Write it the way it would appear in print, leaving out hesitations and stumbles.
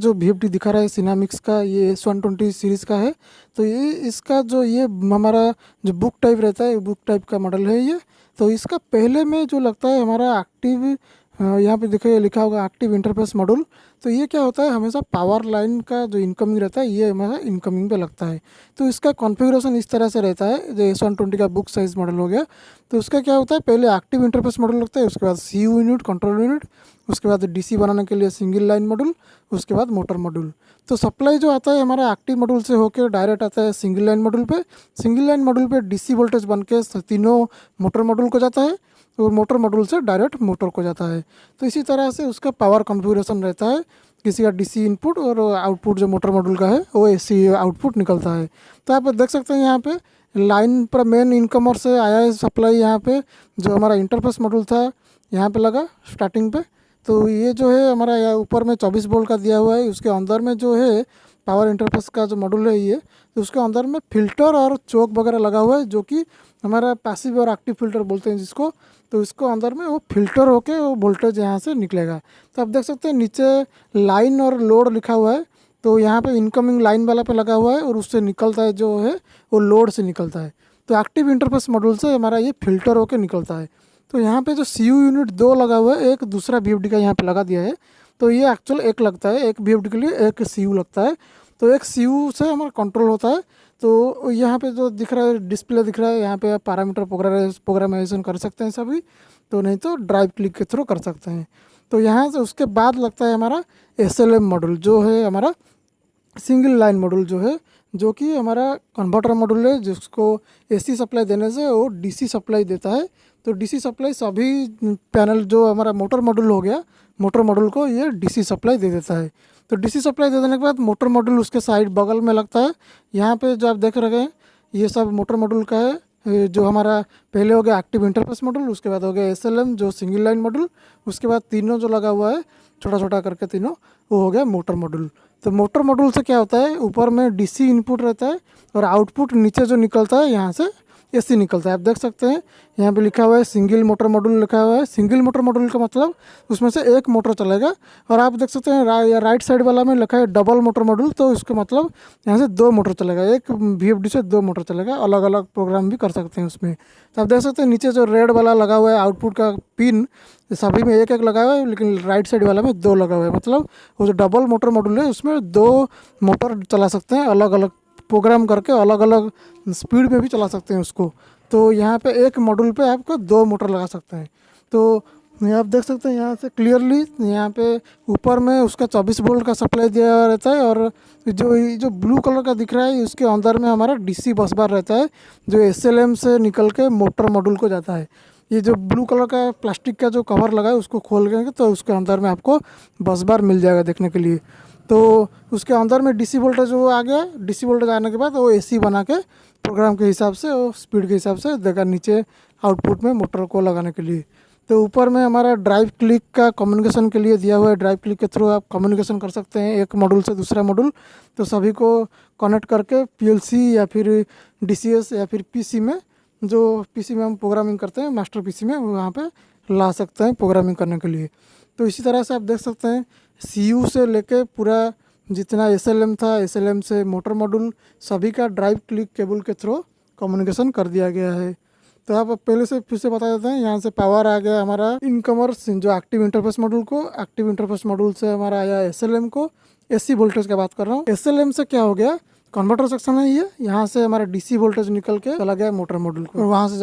जो VFD दिखा रहा है सिनामिक्स का, ये S120 सीरीज़ का है। तो ये इसका जो ये हमारा जो बुक टाइप रहता है, बुक टाइप का मॉडल है ये। तो इसका पहले में जो लगता है हमारा एक्टिव, यहाँ पे देखिए लिखा होगा एक्टिव इंटरफेस मॉड्यूल। तो ये क्या होता है, हमेशा पावर लाइन का जो इनकमिंग रहता है ये हमारा इनकमिंग पे लगता है। तो इसका कॉन्फ़िगरेशन इस तरह से रहता है, जो S120 का बुक साइज़ मॉडल हो गया। तो उसका क्या होता है, पहले एक्टिव इंटरफेस मॉडल लगता है, उसके बाद CU यूनिट, कंट्रोल यूनिट, उसके बाद DC बनाने के लिए सिंगल लाइन मॉड्यूल, उसके बाद मोटर मॉड्यूल। तो सप्लाई जो आता है हमारा एक्टिव मॉड्यूल से होकर डायरेक्ट आता है सिंगल लाइन मॉड्यूल पे। सिंगल लाइन मॉड्यूल पे DC वोल्टेज बन के तीनों मोटर मॉड्यूल को जाता है, और मोटर मॉड्यूल से डायरेक्ट मोटर को जाता है। तो इसी तरह से उसका पावर कॉन्फ़िगरेशन रहता है, किसी का DC इनपुट और आउटपुट जो मोटर मॉड्यूल का है वो AC आउटपुट निकलता है। तो आप देख सकते हैं यहाँ पे लाइन पर मेन इनकमर से आया है सप्लाई, यहाँ पे जो हमारा इंटरफेस मॉड्यूल था यहाँ पे लगा स्टार्टिंग पे। तो ये जो है हमारा यहाँ ऊपर में 24 वोल्ट का दिया हुआ है, उसके अंदर में जो है पावर इंटरफेस का जो मॉड्यूल है ये, तो उसके अंदर में फिल्टर और चोक वगैरह लगा हुआ है, जो कि हमारा पैसिव और एक्टिव फिल्टर बोलते हैं जिसको। तो इसको अंदर में वो फिल्टर होके वो वोल्टेज यहाँ से निकलेगा। तो आप देख सकते हैं नीचे लाइन और लोड लिखा हुआ है। तो यहाँ पे इनकमिंग लाइन वाला पे लगा हुआ है, और उससे निकलता है जो है वो लोड से निकलता है। तो एक्टिव इंटरफेस मॉड्यूल से हमारा ये फिल्टर होके निकलता है। तो यहाँ पे जो CU यूनिट 2 लगा हुआ है, एक दूसरा VFD का यहाँ पे लगा दिया है। तो ये एक्चुअल एक लगता है, एक VFD के लिए एक CU लगता है। तो एक CU से हमारा कंट्रोल होता है। तो यहाँ पे जो दिख रहा है डिस्प्ले दिख रहा है, यहाँ पे आप पैरामीटर प्रोग्रामाइजेशन कर सकते हैं सभी। तो नहीं तो ड्राइव क्लिक के थ्रू कर सकते हैं। तो यहाँ से उसके बाद लगता है हमारा SLM मॉड्यूल, जो है हमारा सिंगल लाइन मॉड्यूल जो है, जो कि हमारा कन्वर्टर मॉड्यूल है, जिसको AC सप्लाई देने से वो DC सप्लाई देता है। तो DC सप्लाई सभी पैनल जो हमारा मोटर मॉड्यूल हो गया, मोटर मॉड्यूल को ये DC सप्लाई दे देता है। तो DC सप्लाई दे देने के बाद मोटर मॉड्यूल उसके साइड बगल में लगता है। यहाँ पे जो आप देख रहे हैं ये सब मोटर मॉड्यूल का है। जो हमारा पहले हो गया एक्टिव इंटरफेस मॉड्यूल, उसके बाद हो गया SLM जो सिंगल लाइन मॉड्यूल, उसके बाद तीनों जो लगा हुआ है छोटा छोटा करके तीनों, वो हो गया मोटर मॉड्यूल। तो मोटर मॉड्यूल से क्या होता है, ऊपर में DC इनपुट रहता है, और आउटपुट नीचे जो निकलता है यहाँ से AC निकलता है। आप देख सकते हैं यहाँ पे लिखा हुआ है सिंगल मोटर मॉड्यूल लिखा हुआ है। सिंगल मोटर मॉड्यूल का मतलब उसमें से एक मोटर चलेगा। और आप देख सकते हैं राइट साइड वाला में लिखा है डबल मोटर मॉड्यूल, तो इसका मतलब यहाँ से 2 मोटर चलेगा, एक VFD से 2 मोटर चलेगा। अलग अलग प्रोग्राम भी कर सकते हैं उसमें। तो आप देख सकते हैं नीचे जो रेड वाला लगा हुआ है आउटपुट का पिन, सभी में एक एक लगा हुआ है, लेकिन राइट साइड वाला में 2 लगा हुआ है। मतलब वो जो डबल मोटर मॉड्यूल है उसमें 2 मोटर चला सकते हैं, अलग अलग प्रोग्राम करके अलग अलग स्पीड में भी चला सकते हैं उसको। तो यहाँ पे एक मॉड्यूल पे आपको 2 मोटर लगा सकते हैं। तो ये आप देख सकते हैं यहाँ से क्लियरली, यहाँ पे ऊपर में उसका 24 वोल्ट का सप्लाई दिया हुआ रहता है, और जो ब्लू कलर का दिख रहा है उसके अंदर में हमारा DC बस बार रहता है, जो SLM से निकल के मोटर मॉड्यूल को जाता है। ये जो ब्लू कलर का प्लास्टिक का जो कवर लगा है उसको खोल के तो उसके अंदर में आपको बस बार मिल जाएगा देखने के लिए। तो उसके अंदर में DC वोल्टेज वो आ गया, DC वोल्टेज आने के बाद वो AC बना के प्रोग्राम के हिसाब से और स्पीड के हिसाब से देगा नीचे आउटपुट में मोटर को लगाने के लिए। तो ऊपर में हमारा ड्राइव क्लिक का कम्युनिकेशन के लिए दिया हुआ है। ड्राइव क्लिक के थ्रू आप कम्युनिकेशन कर सकते हैं एक मॉड्यूल से दूसरा मॉड्यूल। तो सभी को कनेक्ट करके PLC या फिर DCS या फिर PC में, जो PC में हम प्रोग्रामिंग करते हैं मास्टर PC में, वहाँ पे ला सकते हैं प्रोग्रामिंग करने के लिए। तो इसी तरह से आप देख सकते हैं CU से लेके पूरा जितना SLM था, SLM से मोटर मॉड्यूल, सभी का ड्राइव क्लिक केबल के थ्रू कम्युनिकेशन कर दिया गया है। तो आप पहले से फिर से बता देते हैं, यहाँ से पावर आ गया हमारा इनकमर जो एक्टिव इंटरफेस मॉड्यूल को, एक्टिव इंटरफेस मॉड्यूल से हमारा आया SLM को। AC वोल्टेज की बात कर रहा हूँ। SLM से क्या हो गया, कन्वर्टर सेक्शन है ये, यहाँ से हमारा DC वोल्टेज निकल के चला गया मोटर मॉड्यूल को, और वहाँ से